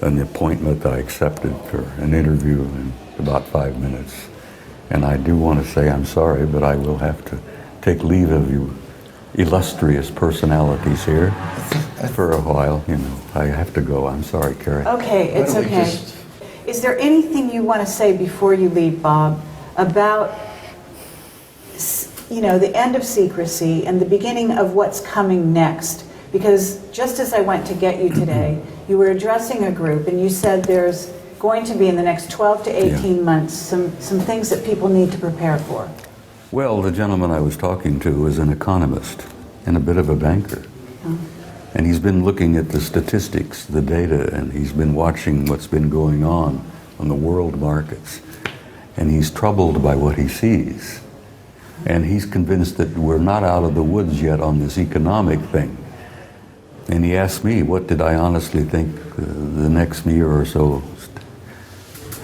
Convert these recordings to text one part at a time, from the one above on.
an appointment I accepted for an interview in about 5 minutes. And I do want to say I'm sorry, but I will have to take leave of you illustrious personalities here for a while. You know, I have to go. I'm sorry, Carrie. Okay, it's okay. Is there anything you want to say before you leave, Bob, about, you know, the end of secrecy and the beginning of what's coming next? Because just as I went to get you today, you were addressing a group and you said there's going to be in the next 12 to 18 months some things that people need to prepare for. Well, the gentleman I was talking to is an economist and a bit of a banker. Oh. And he's been looking at the statistics, the data, and he's been watching what's been going on the world markets. And he's troubled by what he sees. And he's convinced that we're not out of the woods yet on this economic thing. And he asked me, what did I honestly think the next year or so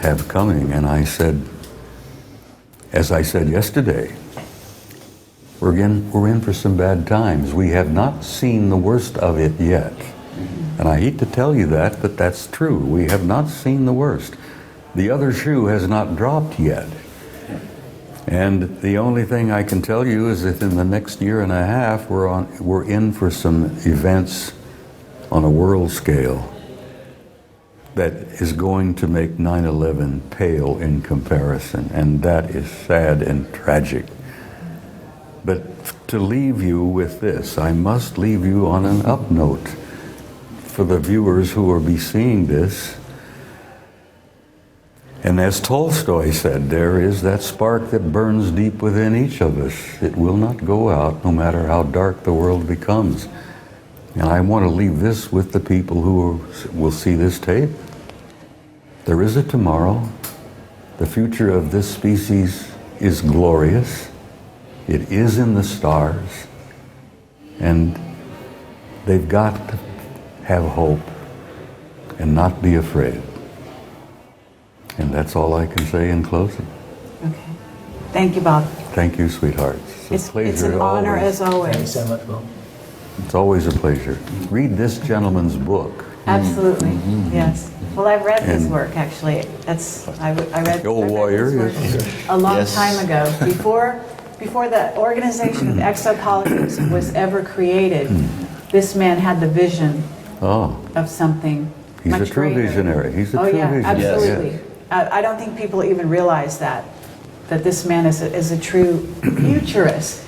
have coming? And I said, as I said yesterday, we're in for some bad times. We have not seen the worst of it yet. And I hate to tell you that, but that's true. We have not seen the worst. The other shoe has not dropped yet. And the only thing I can tell you is that in the next year and a half, we're in for some events on a world scale that is going to make 9/11 pale in comparison, and that is sad and tragic. But to leave you with this, I must leave you on an up note for the viewers who will be seeing this. And as Tolstoy said, there is that spark that burns deep within each of us. It will not go out no matter how dark the world becomes. And I want to leave this with the people who will see this tape. There is a tomorrow. The future of this species is glorious. It is in the stars. And they've got to have hope and not be afraid. And that's all I can say in closing. Okay. Thank you, Bob. Thank you, sweetheart. It's a pleasure. It's an honor as always. Thanks so much, Bob. It's always a pleasure. Read this gentleman's book. Absolutely, yes. Well, I've read his work, actually. I read The Old Warrior, his work a long time ago. Before the organization of exopolitics was ever created, this man had the vision of something He's much a true greater. visionary. He's a true visionary. Absolutely. Yes. I don't think people even realize that this man is a true futurist,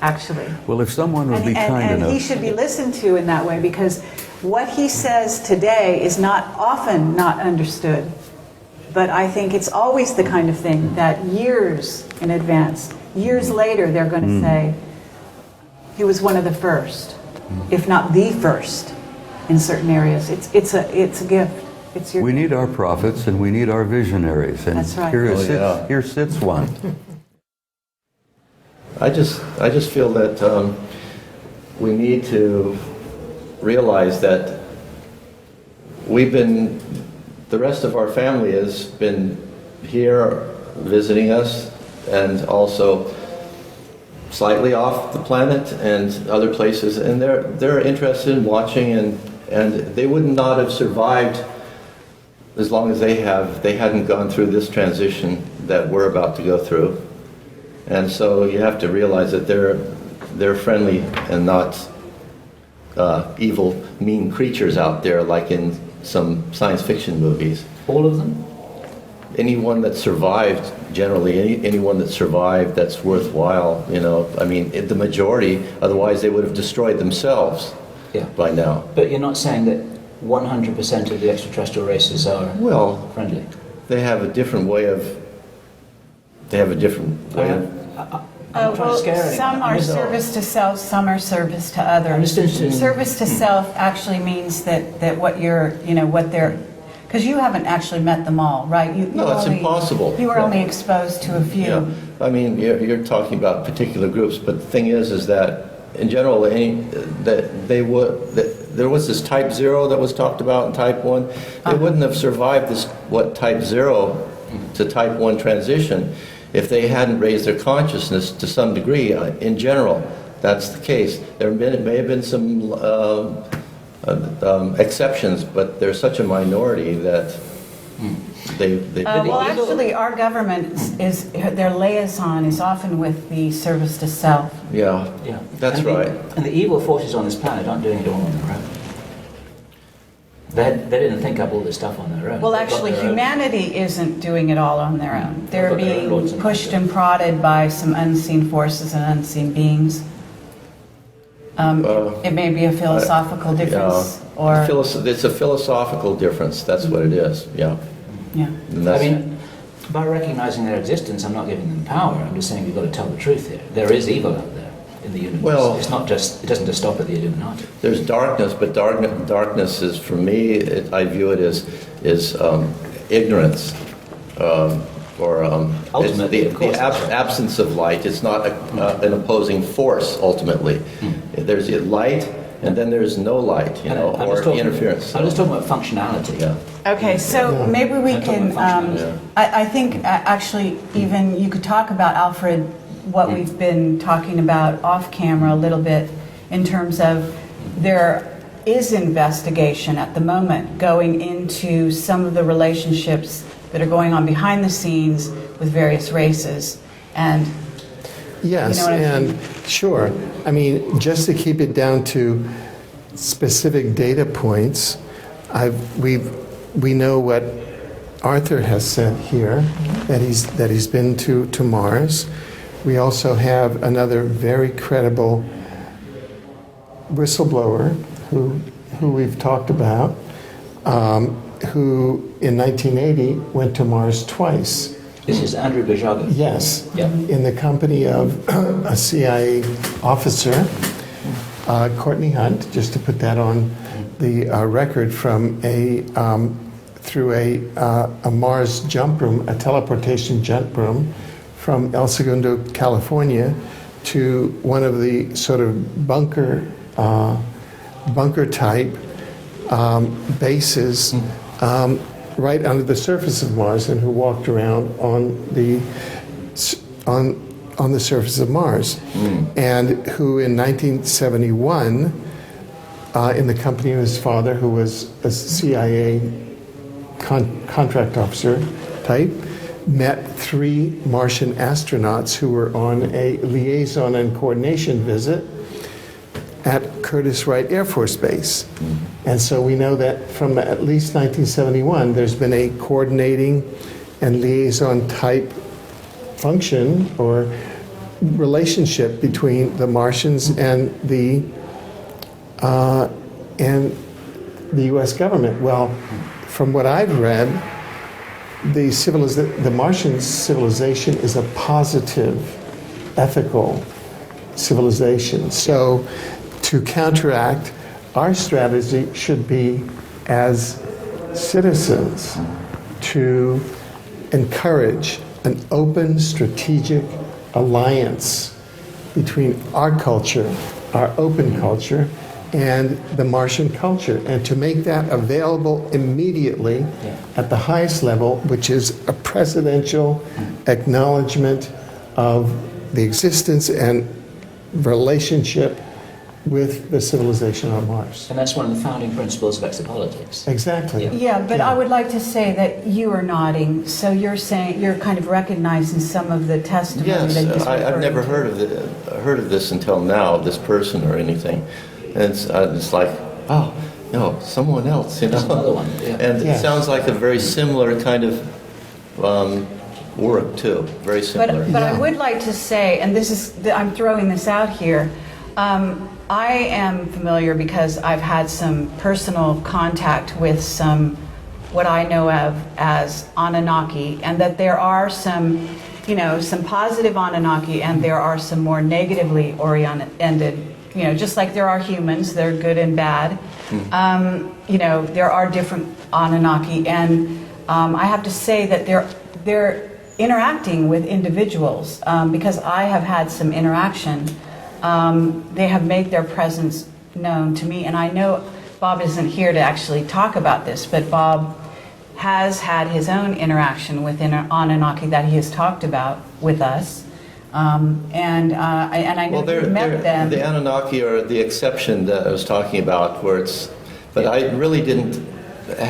actually. Well, if someone would be kind enough... And he should be listened to in that way, because what he says today is often not understood. But I think it's always the kind of thing that years in advance, years later, they're going to say, he was one of the first, if not the first, in certain areas. It's a gift. We need our prophets and we need our visionaries, and that's right. Here sits one. I just feel that we need to realize that the rest of our family has been here visiting us, and also slightly off the planet and other places, and they're interested in watching, and they would not have survived as long as they hadn't gone through this transition that we're about to go through. And so you have to realize that they're friendly and not evil, mean creatures out there like in some science fiction movies. All of them? Anyone that survived, generally, anyone that survived that's worthwhile, I mean, the majority, otherwise they would have destroyed themselves by now. But you're not saying that 100% of the extraterrestrial races are friendly? They have a different way of... some are service to self, some are service to others. Service to self actually means that what they're... Because you haven't actually met them all, right? No, it's impossible. You were only exposed to a few. Yeah. I mean, you're talking about particular groups, but the thing is that in general, there was this type 0 that was talked about in type 1. They wouldn't have survived this type 0 to type 1 transition if they hadn't raised their consciousness to some degree. In general, that's the case. There may have been some exceptions, but they're such a minority that they've been... Well, actually, our government their liaison is often with the service to self. Yeah, that's and right. And the evil forces on this planet aren't doing it all on their own. They didn't think up all this stuff on their own. Well, They've got actually, their own. humanity isn't doing it all on their own. They're got their own being laws and pushed masters. and prodded by some unseen forces and unseen beings. It may be a philosophical difference, or It's a philosophical difference. That's what it is. Yeah. yeah. And I that's, mean, by recognizing their existence, I'm not giving them power. I'm just saying we've got to tell the truth here. There is evil out there in the universe. Well- It's not just, it doesn't just stop at the Illuminati. there's darkness, but darkness is, for me, I view it as ignorance. Ultimately, it's of course, that's right. absence of light. It's not an opposing force, ultimately. There's light, and then there's no light, I'm or just talking- interference. I'm just talking about functionality. Yeah. Okay, so maybe we I'm talking can, functionality. I think actually even you could talk about, Alfred, what we've been talking about off camera a little bit in terms of there is investigation at the moment going into some of the relationships that are going on behind the scenes with various races. And Yes, You know what I and sure. I mean, just to keep it down to specific data points, we know what Arthur has said here, that he's been to Mars. We also have another very credible whistleblower who we've talked about, who in 1980 went to Mars twice. This is Andrew Bajaga. Yes, Yeah. in the company of a CIA officer, Courtney Hunt, just to put that on the record, from through a Mars jump room, a teleportation jump room, from El Segundo, California, to one of the sort of bunker type bases. Right under the surface of Mars, and who walked around on the surface of Mars, and who in 1971, in the company of his father, who was a CIA contract officer type, met 3 Martian astronauts who were on a liaison and coordination visit at Curtiss Wright Air Force Base. And so we know that from at least 1971, there's been a coordinating and liaison type function or relationship between the Martians and the U.S. government. Well, from what I've read, the Martian civilization is a positive, ethical civilization. So to counteract, our strategy should be, as citizens, to encourage an open strategic alliance between our culture, our open culture, and the Martian culture, and to make that available immediately at the highest level, which is a presidential acknowledgement of the existence and relationship with the civilization on Mars. And that's one of the founding principles of exopolitics. Exactly. yeah, but I would like to say that you are nodding, so you're saying, you're kind of recognizing some of the testimony Yes, that he's I've referring never to. heard of this until now, this person or anything. And it's like, oh, no, someone else, There's another one, yeah. And Yes. it sounds like a very similar kind of work, too. Very similar. But I Yeah. would like to say, and this is, I'm throwing this out here, I am familiar because I've had some personal contact with some, what I know of as Anunnaki, and that there are some, some positive Anunnaki, and there are some more negatively oriented, just like there are humans, they're good and bad. There are different Anunnaki, and I have to say that they're interacting with individuals, because I have had some interaction. They have made their presence known to me, and I know Bob isn't here to actually talk about this, but Bob has had his own interaction with Anunnaki that he has talked about with us, and I know Well, he met them. the Anunnaki are the exception that I was talking about, where it's But I really didn't